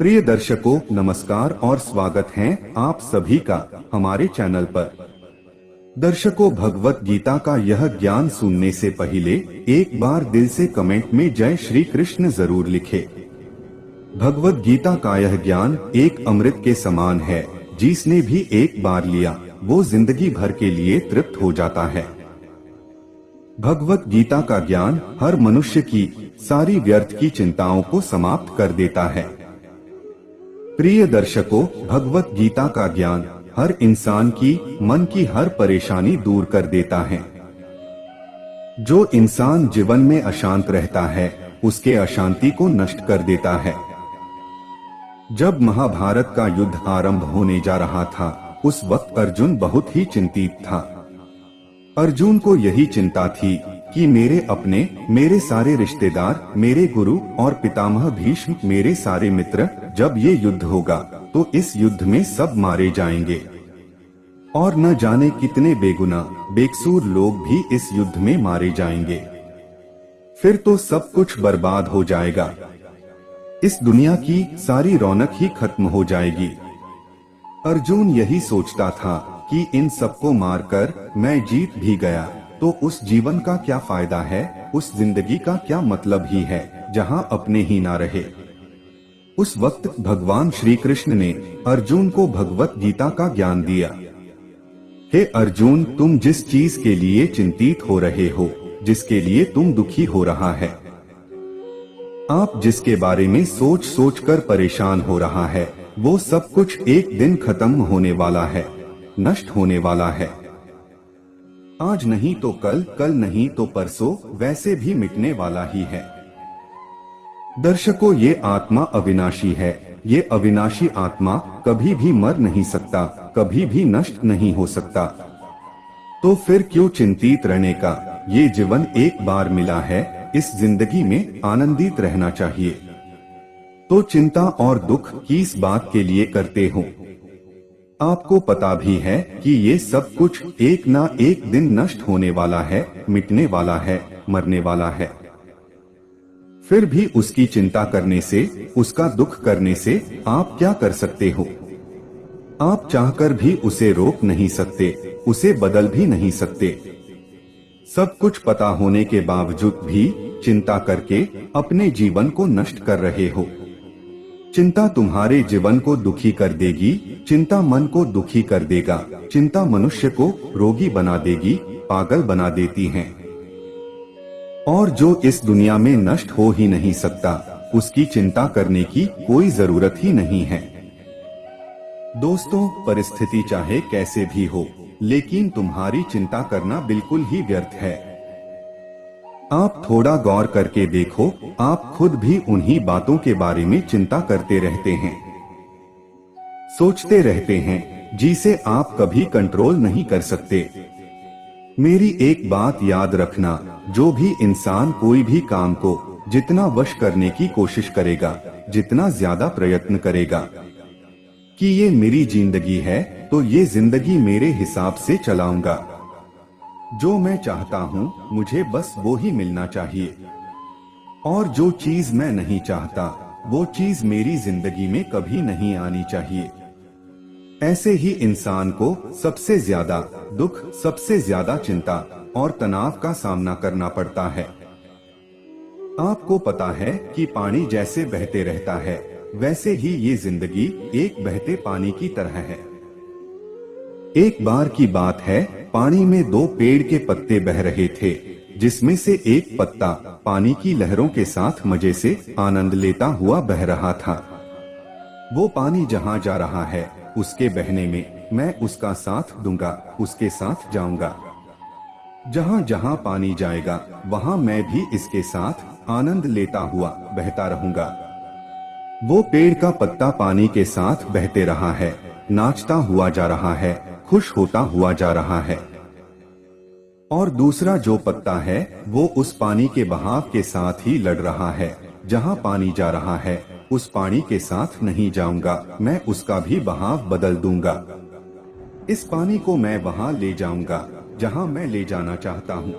प्रिय दर्शकों, नमस्कार और स्वागत है आप सभी का हमारे चैनल पर। दर्शकों, भगवत गीता का यह ज्ञान सुनने से पहले एक बार दिल से कमेंट में जय श्री कृष्ण जरूर लिखें। भगवत गीता का यह ज्ञान एक अमृत के समान है, जिसने भी एक बार लिया वो जिंदगी भर के लिए तृप्त हो जाता है। भगवत गीता का ज्ञान हर मनुष्य की सारी व्यर्थ की चिंताओं को समाप्त कर देता है। प्रिय दर्शकों, भगवत गीता का ज्ञान हर इंसान की मन की हर परेशानी दूर कर देता है। जो इंसान जीवन में अशांत रहता है, उसके अशांति को नष्ट कर देता है। जब महाभारत का युद्ध आरंभ होने जा रहा था, उस वक्त अर्जुन बहुत ही चिंतित था। अर्जुन को यही चिंता थी कि मेरे सारे रिश्तेदार, मेरे गुरु और पितामह भीष्म, मेरे सारे मित्र, जब ये युद्ध होगा तो इस युद्ध में सब मारे जाएंगे और न जाने कितने बेगुनाह बेकसूर लोग भी इस युद्ध में मारे जाएंगे। फिर तो सब कुछ बर्बाद हो जाएगा। इस दुनिया की सारी रौनक ही खत्म हो जाएगी। अर्जुन यही सोचता था कि इन सबको मारकर मैं जीत भी गया तो उस जीवन का क्या फायदा है, उस जिंदगी का क्या मतलब ही है जहां अपने ही ना रहे। उस वक्त भगवान श्री कृष्ण ने अर्जुन को भगवत गीता का ज्ञान दिया। हे अर्जुन, तुम जिस चीज के लिए चिंतित हो रहे हो, जिसके लिए तुम दुखी हो रहा है, आप जिसके बारे में सोच सोच कर परेशान हो रहा है, वो सब कुछ एक दिन खत्म होने वाला है, नष्ट होने वाला है। आज नहीं तो कल, कल नहीं तो परसों, वैसे भी मिटने वाला ही है। दर्शकों, ये आत्मा अविनाशी है। ये अविनाशी आत्मा कभी भी मर नहीं सकता, कभी भी नष्ट नहीं हो सकता। तो फिर क्यों चिंतित रहने का? ये जीवन एक बार मिला है, इस जिंदगी में आनंदित रहना चाहिए। तो चिंता और दुख किस बात के लिए करते हो? आपको पता भी है कि ये सब कुछ एक ना एक दिन नष्ट होने वाला है, मिटने वाला है, मरने वाला है। फिर भी उसकी चिंता करने से, उसका दुख करने से आप क्या कर सकते हो? आप चाहकर भी उसे रोक नहीं सकते, उसे बदल भी नहीं सकते। सब कुछ पता होने के बावजूद भी चिंता करके अपने जीवन को नष्ट कर रहे हो। चिंता तुम्हारे जीवन को दुखी कर देगी, चिंता मन को दुखी कर देगा, चिंता मनुष्य को रोगी बना देगी, पागल बना देती है। और जो इस दुनिया में नष्ट हो ही नहीं सकता, उसकी चिंता करने की कोई जरूरत ही नहीं है। दोस्तों, परिस्थिति चाहे कैसे भी हो, लेकिन तुम्हारी चिंता करना बिल्कुल ही व्यर्थ है। आप थोड़ा गौर करके देखो, आप खुद भी उन्हीं बातों के बारे में चिंता करते रहते हैं, सोचते रहते हैं, जिसे आप कभी कंट्रोल नहीं कर सकते। मेरी एक बात याद रखना, जो भी इंसान कोई भी काम को जितना वश करने की कोशिश करेगा, जितना ज्यादा प्रयत्न करेगा कि ये मेरी जिंदगी है तो ये जिंदगी मेरे हिसाब से चलाऊंगा, जो मैं चाहता हूँ मुझे बस वो ही मिलना चाहिए, और जो चीज मैं नहीं चाहता वो चीज मेरी जिंदगी में कभी नहीं आनी चाहिए। ऐसे ही इंसान को सबसे ज्यादा दुख, सबसे ज्यादा चिंता और तनाव का सामना करना पड़ता है। आपको पता है कि पानी जैसे बहते रहता है, वैसे ही ये जिंदगी एक बहते पानी की तरह है। एक बार की बात है, पानी में दो पेड़ के पत्ते बह रहे थे, जिसमें से एक पत्ता पानी की लहरों के साथ मजे से आनंद लेता हुआ बह रहा था। वो पानी जहाँ जा रहा है, उसके बहने में मैं उसका साथ दूंगा, उसके साथ जाऊंगा। जहाँ जहाँ पानी जाएगा, वहाँ मैं भी इसके साथ आनंद लेता हुआ बहता रहूंगा। वो पेड़ का पत्ता पानी के साथ बहते रहा है, नाचता हुआ जा रहा है, खुश होता हुआ जा रहा है। और दूसरा जो पत्ता है, वो उस पानी के बहाव के साथ ही लड़ रहा है। जहाँ पानी जा रहा है, उस पानी के साथ नहीं जाऊंगा, मैं उसका भी बहाव बदल दूंगा। इस पानी को मैं वहां ले जाऊंगा जहां मैं ले जाना चाहता हूं,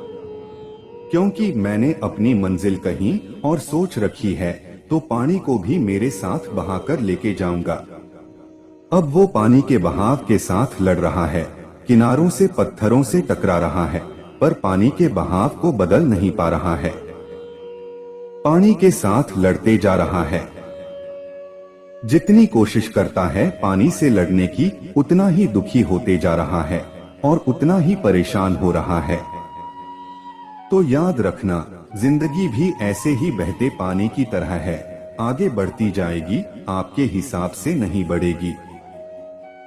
क्योंकि मैंने अपनी मंजिल कहीं और सोच रखी है तो पानी को भी मेरे साथ बहाकर लेके जाऊंगा। अब वो पानी के बहाव के साथ लड़ रहा है, किनारों से पत्थरों से टकरा रहा है, पर पानी के बहाव को बदल नहीं पा रहा है। पानी के साथ लड़ते जा रहा है। जितनी कोशिश करता है पानी से लड़ने की, उतना ही दुखी होते जा रहा है और उतना ही परेशान हो रहा है। तो याद रखना, जिंदगी भी ऐसे ही बहते पानी की तरह है, आगे बढ़ती जाएगी, आपके हिसाब से नहीं बढ़ेगी।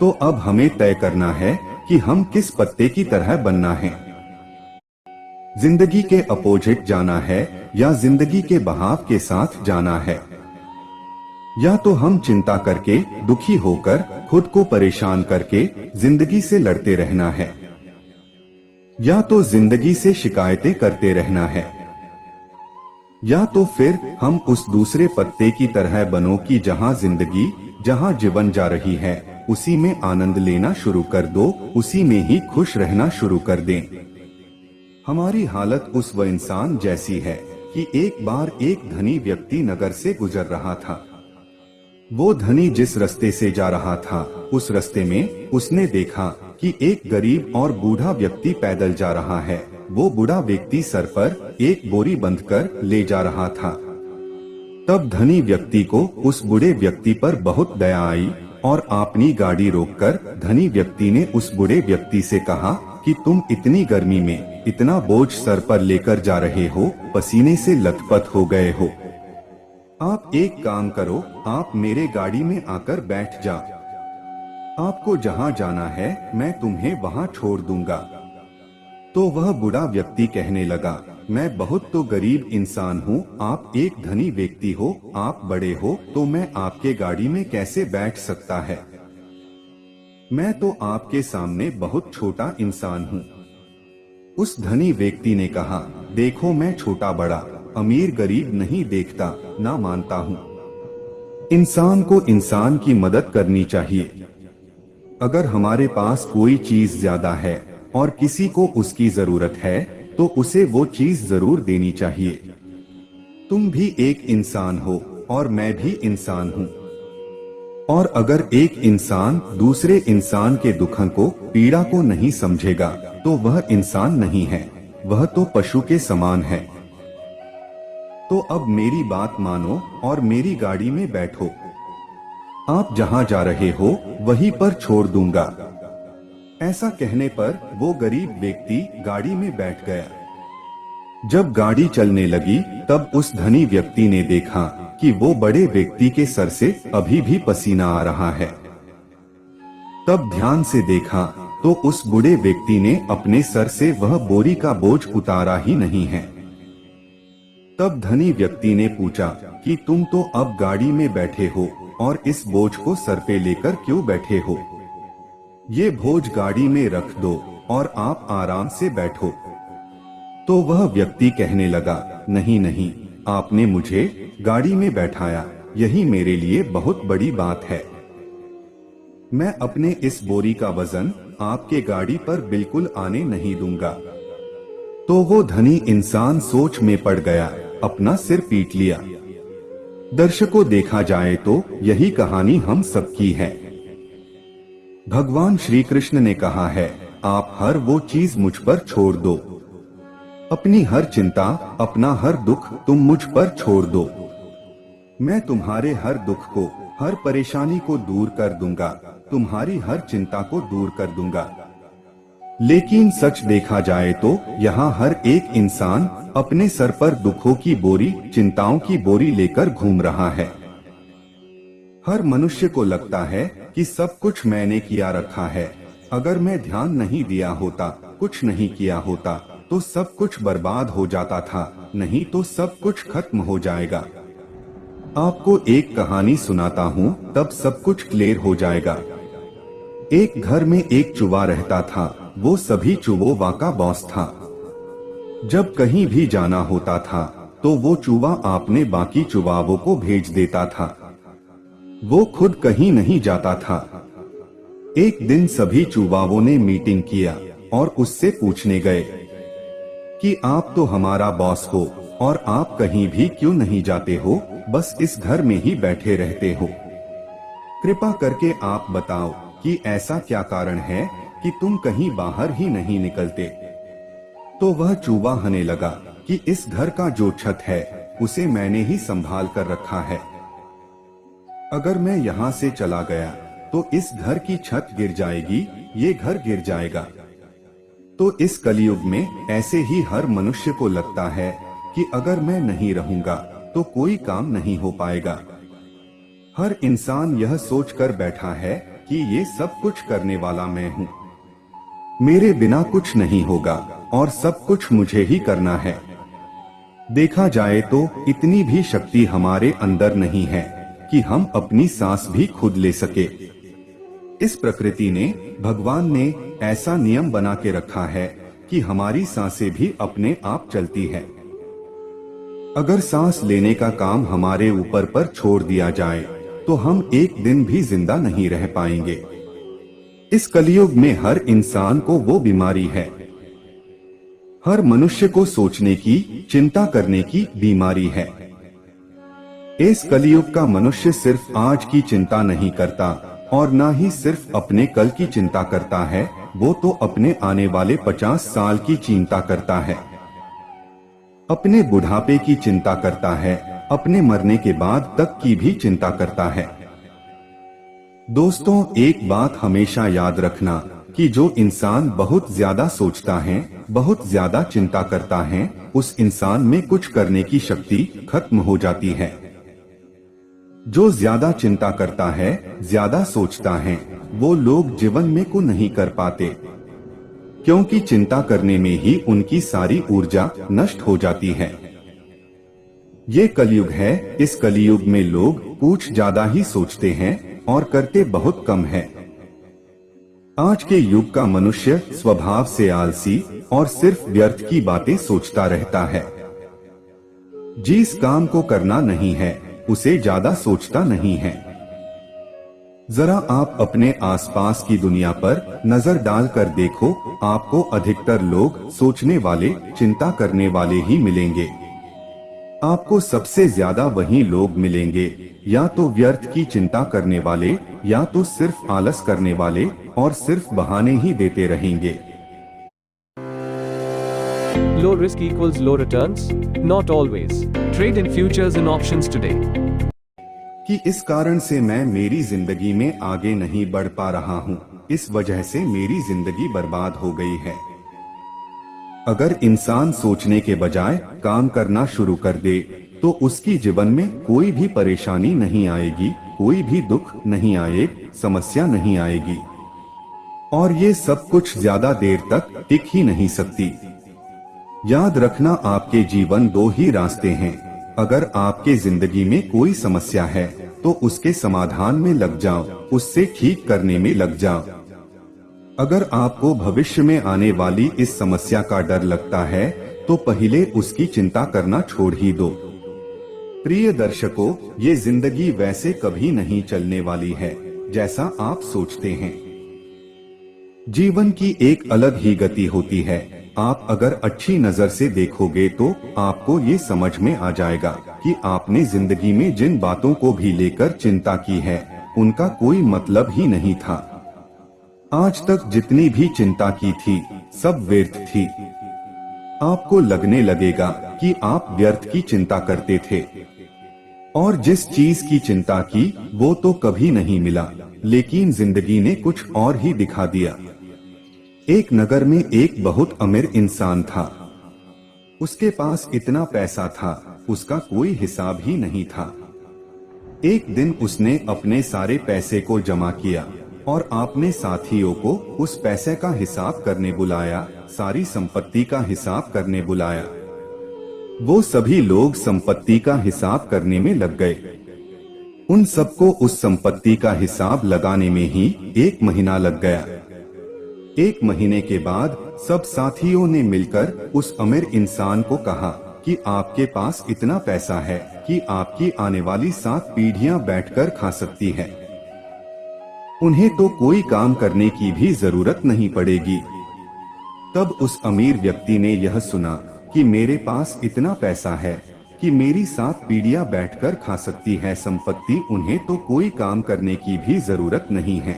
तो अब हमें तय करना है कि हम किस पत्ते की तरह बनना है। जिंदगी के अपोजिट जाना है या जिंदगी के बहाव के साथ जाना है। या तो हम चिंता करके, दुखी होकर, खुद को परेशान करके जिंदगी से लड़ते रहना है, या तो जिंदगी से शिकायतें करते रहना है। या तो फिर हम उस दूसरे पत्ते की तरह बनो कि जहां जिंदगी, जहां जीवन जा रही है, उसी में आनंद लेना शुरू कर दो, उसी में ही खुश रहना शुरू कर दें। हमारी हालत उस वो इंसान जैसी है कि एक बार एक धनी व्यक्ति नगर से गुजर रहा था। वो धनी जिस रास्ते से जा रहा था, उस रास्ते में उसने देखा कि एक गरीब और बूढ़ा व्यक्ति पैदल जा रहा है। वो बूढ़ा व्यक्ति सर पर एक बोरी बंधकर ले जा रहा था। तब धनी व्यक्ति को उस बूढ़े व्यक्ति पर बहुत दया आई और अपनी गाड़ी रोककर धनी व्यक्ति ने उस बूढ़े व्यक्ति से कहा कि तुम इतनी गर्मी में इतना बोझ सर पर लेकर जा रहे हो, पसीने से लथपथ हो गए हो। आप एक काम करो, आप मेरे गाड़ी में आकर बैठ जा। आपको जहां जाना है मैं तुम्हें वहां छोड़ दूंगा। तो वह बूढ़ा व्यक्ति कहने लगा, मैं बहुत तो गरीब इंसान हूँ, आप एक धनी व्यक्ति हो, आप बड़े हो, तो मैं आपके गाड़ी में कैसे बैठ सकता है। मैं तो आपके सामने बहुत छोटा इंसान हूँ। उस धनी व्यक्ति ने कहा, देखो मैं छोटा बड़ा, अमीर गरीब नहीं देखता, ना मानता हूँ। इंसान को इंसान की मदद करनी चाहिए। अगर हमारे पास कोई चीज ज्यादा है और किसी को उसकी जरूरत है, तो उसे वो चीज जरूर देनी चाहिए। तुम भी एक इंसान हो और मैं भी इंसान हूँ। और अगर एक इंसान दूसरे इंसान के दुखों को, पीड़ा को नहीं समझेगा, तो वह इंसान नहीं है, वह तो पशु के समान है। तो अब मेरी बात मानो और मेरी गाड़ी में बैठो। आप जहां जा रहे हो वहीं पर छोड़ दूंगा। ऐसा कहने पर वो गरीब व्यक्ति गाड़ी में बैठ गया। जब गाड़ी चलने लगी, तब उस धनी व्यक्ति ने देखा कि वो बड़े व्यक्ति के सर से अभी भी पसीना आ रहा है। तब ध्यान से देखा तो उस बूढ़े व्यक्ति ने अपने सर से वह बोरी का बोझ उतारा ही नहीं है। तब धनी व्यक्ति ने पूछा कि तुम तो अब गाड़ी में बैठे हो और इस बोझ को सर पे लेकर क्यों बैठे हो? ये बोझ गाड़ी में रख दो और आप आराम से बैठो। तो वह व्यक्ति कहने लगा, नहीं नहीं, आपने मुझे गाड़ी में बैठाया, यही मेरे लिए बहुत बड़ी बात है। मैं अपने इस बोरी का वजन आपके गाड़ी पर बिल्कुल आने नहीं दूंगा। तो वो धनी इंसान सोच में पड़ गया, अपना सिर पीट लिया। दर्शकों, देखा जाए तो यही कहानी हम सबकी है। भगवान श्री कृष्ण ने कहा है, आप हर वो चीज मुझ पर छोड़ दो। अपनी हर चिंता, अपना हर दुख तुम मुझ पर छोड़ दो। मैं तुम्हारे हर दुख को, हर परेशानी को दूर कर दूंगा, तुम्हारी हर चिंता को दूर कर दूंगा। लेकिन सच देखा जाए तो यहाँ हर एक इंसान अपने सर पर दुखों की बोरी, चिंताओं की बोरी लेकर घूम रहा है। हर मनुष्य को लगता है कि सब कुछ मैंने किया रखा है, अगर मैं ध्यान नहीं दिया होता, कुछ नहीं किया होता, तो सब कुछ बर्बाद हो जाता था, नहीं तो सब कुछ खत्म हो जाएगा। आपको एक कहानी सुनाता हूँ, तब सब कुछ क्लियर हो जाएगा। एक घर में एक चूहा रहता था, वो सभी चूहों का बॉस था। जब कहीं भी जाना होता था, तो वो चूहा आपने बाकी चूहों को भेज देता था, वो खुद कहीं नहीं जाता था। एक दिन सभी चूहों ने मीटिंग किया और उससे पूछने गए कि आप तो हमारा बॉस हो और आप कहीं भी क्यों नहीं जाते हो, बस इस घर में ही बैठे रहते हो। कृपा करके आप बताओ कि ऐसा क्या कारण है कि तुम कहीं बाहर ही नहीं निकलते। तो वह चूहा हंसने लगा कि इस घर का जो छत है उसे मैंने ही संभाल कर रखा है। अगर मैं यहाँ से चला गया तो इस घर की छत गिर जाएगी, ये घर गिर जाएगा। तो इस कलयुग में ऐसे ही हर मनुष्य को लगता है कि अगर मैं नहीं रहूंगा तो कोई काम नहीं हो पाएगा। हर इंसान यह सोचकर बैठा है कि ये सब कुछ करने वाला मैं हूँ, मेरे बिना कुछ नहीं होगा और सब कुछ मुझे ही करना है। देखा जाए तो इतनी भी शक्ति हमारे अंदर नहीं है कि हम अपनी सांस भी खुद ले सके। इस प्रकृति ने, भगवान ने ऐसा नियम बना के रखा है कि हमारी सांसें भी अपने आप चलती है। अगर सांस लेने का काम हमारे ऊपर पर छोड़ दिया जाए तो हम एक दिन भी जिंदा नहीं रह पाएंगे। इस कलयुग में हर इंसान को वो बीमारी है, हर मनुष्य को सोचने की, चिंता करने की बीमारी है। इस कलयुग का मनुष्य सिर्फ आज की चिंता नहीं करता और ना ही सिर्फ अपने कल की चिंता करता है, वो तो अपने आने वाले 50 साल की चिंता करता है, अपने बुढ़ापे की चिंता करता है, अपने मरने के बाद तक की भी चिंता करता है। दोस्तों, एक बात हमेशा याद रखना कि जो इंसान बहुत ज्यादा सोचता है, बहुत ज्यादा चिंता करता है, उस इंसान में कुछ करने की शक्ति खत्म हो जाती है। जो ज्यादा चिंता करता है, ज्यादा सोचता है, वो लोग जीवन में कुछ नहीं कर पाते, क्योंकि चिंता करने में ही उनकी सारी ऊर्जा नष्ट हो जाती है। ये कलयुग है, इस कलयुग में लोग कुछ ज्यादा ही सोचते हैं और करते बहुत कम है। आज के युग का मनुष्य स्वभाव से आलसी और सिर्फ व्यर्थ की बातें सोचता रहता है। जिस काम को करना नहीं है उसे ज्यादा सोचता नहीं है। जरा आप अपने आसपास की दुनिया पर नजर डालकर देखो, आपको अधिकतर लोग सोचने वाले, चिंता करने वाले ही मिलेंगे। आपको सबसे ज्यादा वही लोग मिलेंगे या तो व्यर्थ की चिंता करने वाले, या तो सिर्फ आलस करने वाले और सिर्फ बहाने ही देते रहेंगे। Low risk equals low returns? Not always. Trade in futures and options today. कि इस कारण से मैं मेरी जिंदगी में आगे नहीं बढ़ पा रहा हूँ, इस वजह से मेरी जिंदगी बर्बाद हो गई है। अगर इंसान सोचने के बजाय काम करना शुरू कर दे तो उसकी जीवन में कोई भी परेशानी नहीं आएगी, कोई भी दुख नहीं आए, समस्या नहीं आएगी और ये सब कुछ ज्यादा देर तक टिक ही नहीं सकती। याद रखना, आपके जीवन दो ही रास्ते हैं। अगर आपके जिंदगी में कोई समस्या है तो उसके समाधान में लग जाओ, उससे ठीक करने में लग जाओ। अगर आपको भविष्य में आने वाली इस समस्या का डर लगता है तो पहले उसकी चिंता करना छोड़ ही दो। प्रिय दर्शकों, ये जिंदगी वैसे कभी नहीं चलने वाली है जैसा आप सोचते हैं। जीवन की एक अलग ही गति होती है। आप अगर अच्छी नजर से देखोगे तो आपको ये समझ में आ जाएगा कि आपने जिंदगी में जिन बातों को भी लेकर चिंता की है उनका कोई मतलब ही नहीं था। आज तक जितनी भी चिंता की थी सब व्यर्थ थी। आपको लगने लगेगा कि आप व्यर्थ की चिंता करते थे और जिस चीज की चिंता की वो तो कभी नहीं मिला, लेकिन जिंदगी ने कुछ और ही दिखा दिया। एक नगर में एक बहुत अमीर इंसान था। उसके पास इतना पैसा था, उसका कोई हिसाब ही नहीं था। एक दिन उसने अपने सारे पैसे को जमा किया और अपने साथियों को उस पैसे का हिसाब करने बुलाया, सारी संपत्ति का हिसाब करने बुलाया। वो सभी लोग संपत्ति का हिसाब करने में लग गए। उन सबको उस संपत्ति का हिसाब लगाने में ही 1 महीना लग गया। 1 महीने के बाद सब साथियों ने मिलकर उस अमीर इंसान को कहा कि आपके पास इतना पैसा है कि आपकी आने वाली 7 पीढ़ियां बैठकर खा सकती है। उन्हें तो कोई काम करने की भी जरूरत नहीं पड़ेगी। तब उस अमीर व्यक्ति ने यह सुना कि मेरे पास इतना पैसा है कि मेरी 7 पीढ़ियां बैठकर खा सकती है संपत्ति, उन्हें तो कोई काम करने की भी जरूरत नहीं है।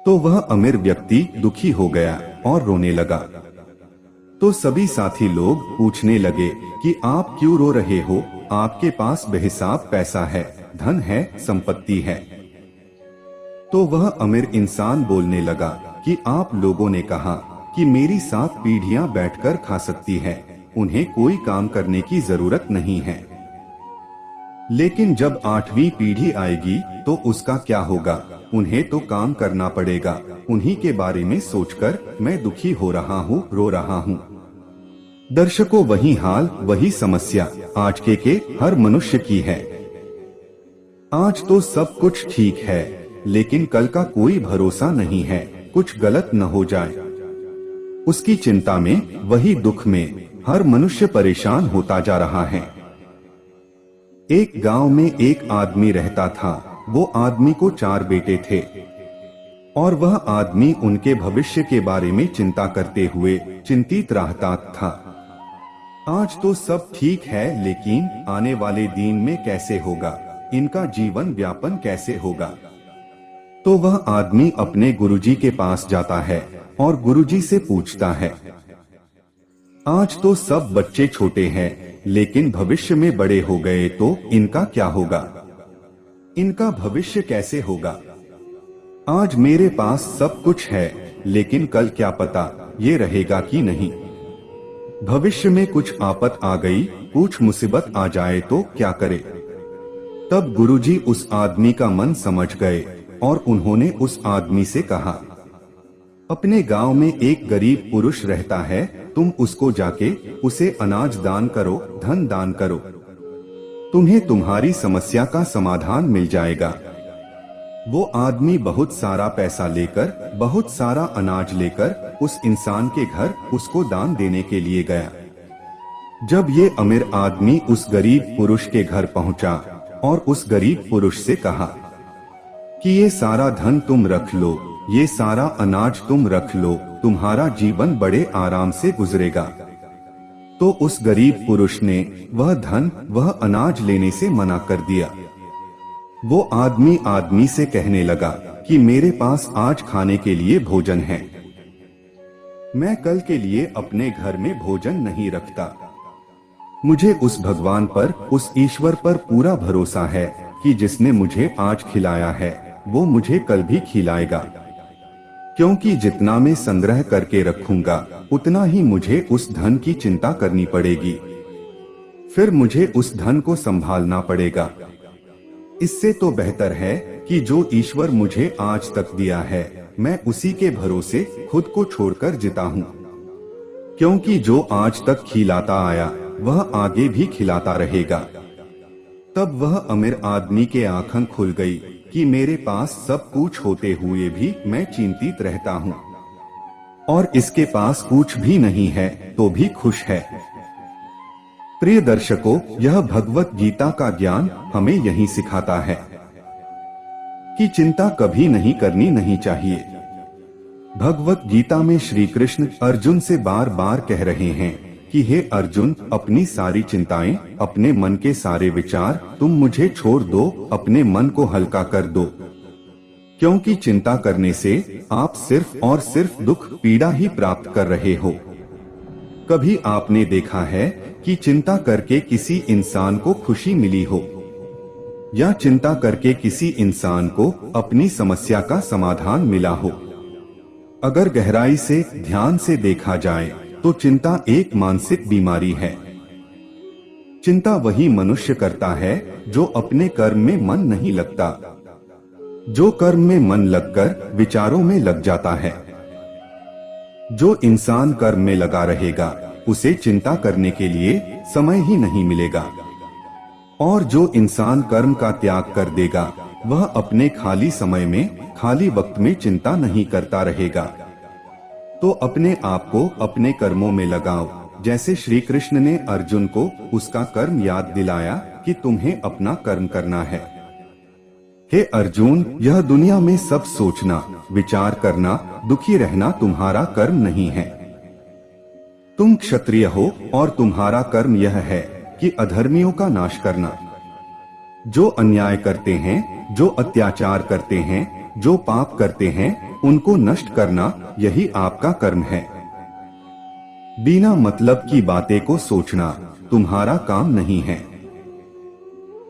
तो वह अमीर व्यक्ति दुखी हो गया और रोने लगा। तो सभी साथी लोग पूछने लगे कि आप क्यों रो रहे हो, आपके पास बेहिसाब पैसा है, धन है, संपत्ति है। तो वह अमीर इंसान बोलने लगा कि आप लोगों ने कहा कि मेरी 7 पीढ़ियां बैठकर खा सकती है, उन्हें कोई काम करने की जरूरत नहीं है। लेकिन जब 8वीं पीढ़ी आएगी तो उसका क्या होगा, उन्हें तो काम करना पड़ेगा। उन्हीं के बारे में सोचकर मैं दुखी हो रहा हूँ, रो रहा हूँ। दर्शकों, वही हाल, वही समस्या आज के हर मनुष्य की है। आज तो सब कुछ ठीक है, लेकिन कल का कोई भरोसा नहीं है, कुछ गलत न हो जाए। उसकी चिंता में, वही दुख में हर मनुष्य परेशान होता जा रहा है। एक गांव में एक आदमी रहता था। वो आदमी को 4 बेटे थे और वह आदमी उनके भविष्य के बारे में चिंता करते हुए चिंतित रहता था। आज तो सब ठीक है, लेकिन आने वाले दिन में कैसे होगा, इनका जीवन व्यापन कैसे होगा। तो वह आदमी अपने गुरुजी के पास जाता है और गुरुजी से पूछता है, आज तो सब बच्चे छोटे हैं, लेकिन भविष्य में बड़े हो गए तो इनका क्या होगा, इनका भविष्य कैसे होगा। आज मेरे पास सब कुछ है, लेकिन कल क्या पता ये रहेगा कि नहीं। भविष्य में कुछ आफत आ गई, कुछ मुसीबत आ जाए तो क्या करे। तब गुरुजी उस आदमी का मन समझ गए और उन्होंने उस आदमी से कहा, अपने गांव में एक गरीब पुरुष रहता है, तुम उसको जाके उसे अनाज दान करो, धन दान करो, तुम्हें तुम्हारी समस्या का समाधान मिल जाएगा। वो आदमी बहुत सारा पैसा लेकर, बहुत सारा अनाज लेकर उस इंसान के घर उसको दान देने के लिए गया। जब ये अमीर आदमी उस गरीब पुरुष के घर पहुंचा और उस गरीब पुरुष से कहा कि ये सारा धन तुम रख लो, ये सारा अनाज तुम रख लो, तुम्हारा जीवन बड़े आराम से गुजरेगा। तो उस गरीब पुरुष ने वह धन, वह अनाज लेने से मना कर दिया। वो आदमी से कहने लगा कि मेरे पास आज खाने के लिए भोजन है, मैं कल के लिए अपने घर में भोजन नहीं रखता। मुझे उस भगवान पर, उस ईश्वर पर पूरा भरोसा है कि जिसने मुझे आज खिलाया है वो मुझे कल भी खिलाएगा, क्योंकि जितना मैं संग्रह करके रखूंगा उतना ही मुझे उस धन की चिंता करनी पड़ेगी, फिर मुझे उस धन को संभालना पड़ेगा। इससे तो बेहतर है कि जो ईश्वर मुझे आज तक दिया है मैं उसी के भरोसे खुद को छोड़कर जीता हूँ, क्योंकि जो आज तक खिलाता आया वह आगे भी खिलाता रहेगा। तब वह अमीर आदमी के आंखें खुल गई कि मेरे पास सब कुछ होते हुए भी मैं चिंतित रहता हूँ और इसके पास कुछ भी नहीं है तो भी खुश है। प्रिय दर्शकों, यह भगवत गीता का ज्ञान हमें यही सिखाता है कि चिंता कभी नहीं करनी नहीं चाहिए। भगवत गीता में श्री कृष्ण अर्जुन से बार बार कह रहे हैं कि हे अर्जुन, अपनी सारी चिंताएं, अपने मन के सारे विचार तुम मुझे छोड़ दो, अपने मन को हल्का कर दो, क्योंकि चिंता करने से आप सिर्फ और सिर्फ दुख, पीड़ा ही प्राप्त कर रहे हो। कभी आपने देखा है कि चिंता करके किसी इंसान को खुशी मिली हो, या चिंता करके किसी इंसान को अपनी समस्या का समाधान मिला हो? अगर गहराई से, ध्यान से देखा जाए तो चिंता एक मानसिक बीमारी है। चिंता वही मनुष्य करता है जो अपने कर्म में मन नहीं लगता, जो कर्म में मन लगकर विचारों में लग जाता है। जो इंसान कर्म में लगा रहेगा उसे चिंता करने के लिए समय ही नहीं मिलेगा, और जो इंसान कर्म का त्याग कर देगा वह अपने खाली समय में, खाली वक्त में चिंता नहीं करता रहेगा। तो अपने आप को अपने कर्मों में लगाओ, जैसे श्री कृष्ण ने अर्जुन को उसका कर्म याद दिलाया कि तुम्हें अपना कर्म करना है। हे अर्जुन, यह दुनिया में सब सोचना, विचार करना, दुखी रहना तुम्हारा कर्म नहीं है। तुम क्षत्रिय हो और तुम्हारा कर्म यह है कि अधर्मियों का नाश करना। जो अन्याय करते हैं, जो अत्याचार करते हैं, जो पाप करते हैं, उनको नष्ट करना, यही आपका कर्म है। बिना मतलब की बातें को सोचना तुम्हारा काम नहीं है।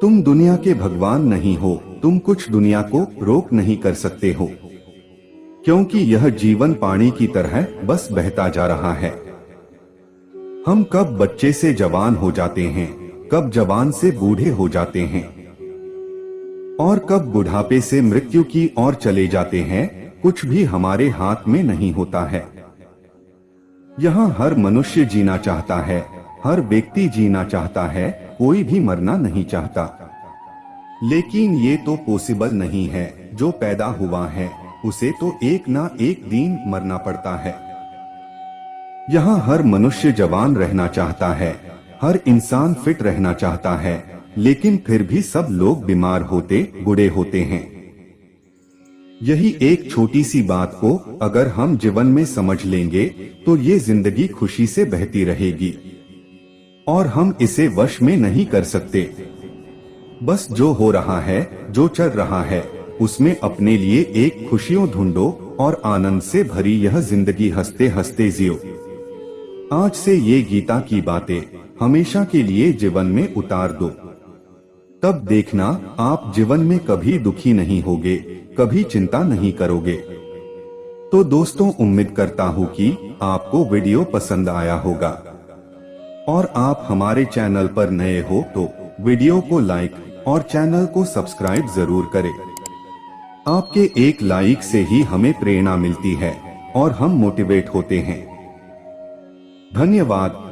तुम दुनिया के भगवान नहीं हो, तुम कुछ दुनिया को रोक नहीं कर सकते हो, क्योंकि यह जीवन पानी की तरह बस बहता जा रहा है। हम कब बच्चे से जवान हो जाते हैं, कब जवान से बूढ़े हो जाते हैं, और कब बुढ़ापे से मृत्यु की ओर चले जाते हैं, कुछ भी हमारे हाथ में नहीं होता है। यहाँ हर मनुष्य जीना चाहता है, हर व्यक्ति जीना चाहता है, कोई भी मरना नहीं चाहता। लेकिन ये तो पॉसिबल नहीं है। जो पैदा हुआ है उसे तो एक ना एक दिन मरना पड़ता है। यहाँ हर मनुष्य जवान रहना चाहता है, हर इंसान फिट रहना चाहता है, लेकिन फिर भी सब लोग बीमार होते, बूढ़े होते हैं। यही एक छोटी सी बात को अगर हम जीवन में समझ लेंगे तो ये जिंदगी खुशी से बहती रहेगी, और हम इसे वश में नहीं कर सकते। बस जो हो रहा है, जो चल रहा है, उसमें अपने लिए एक खुशियों ढूंढो और आनंद से भरी यह जिंदगी हंसते हंसते जियो। आज से ये गीता की बातें हमेशा के लिए जीवन में उतार दो, तब देखना आप जीवन में कभी दुखी नहीं होगे, कभी चिंता नहीं करोगे। तो दोस्तों, उम्मीद करता हूँ कि आपको वीडियो पसंद आया होगा, और आप हमारे चैनल पर नए हो तो वीडियो को लाइक और चैनल को सब्सक्राइब जरूर करें। आपके एक लाइक से ही हमें प्रेरणा मिलती है और हम मोटिवेट होते हैं। धन्यवाद।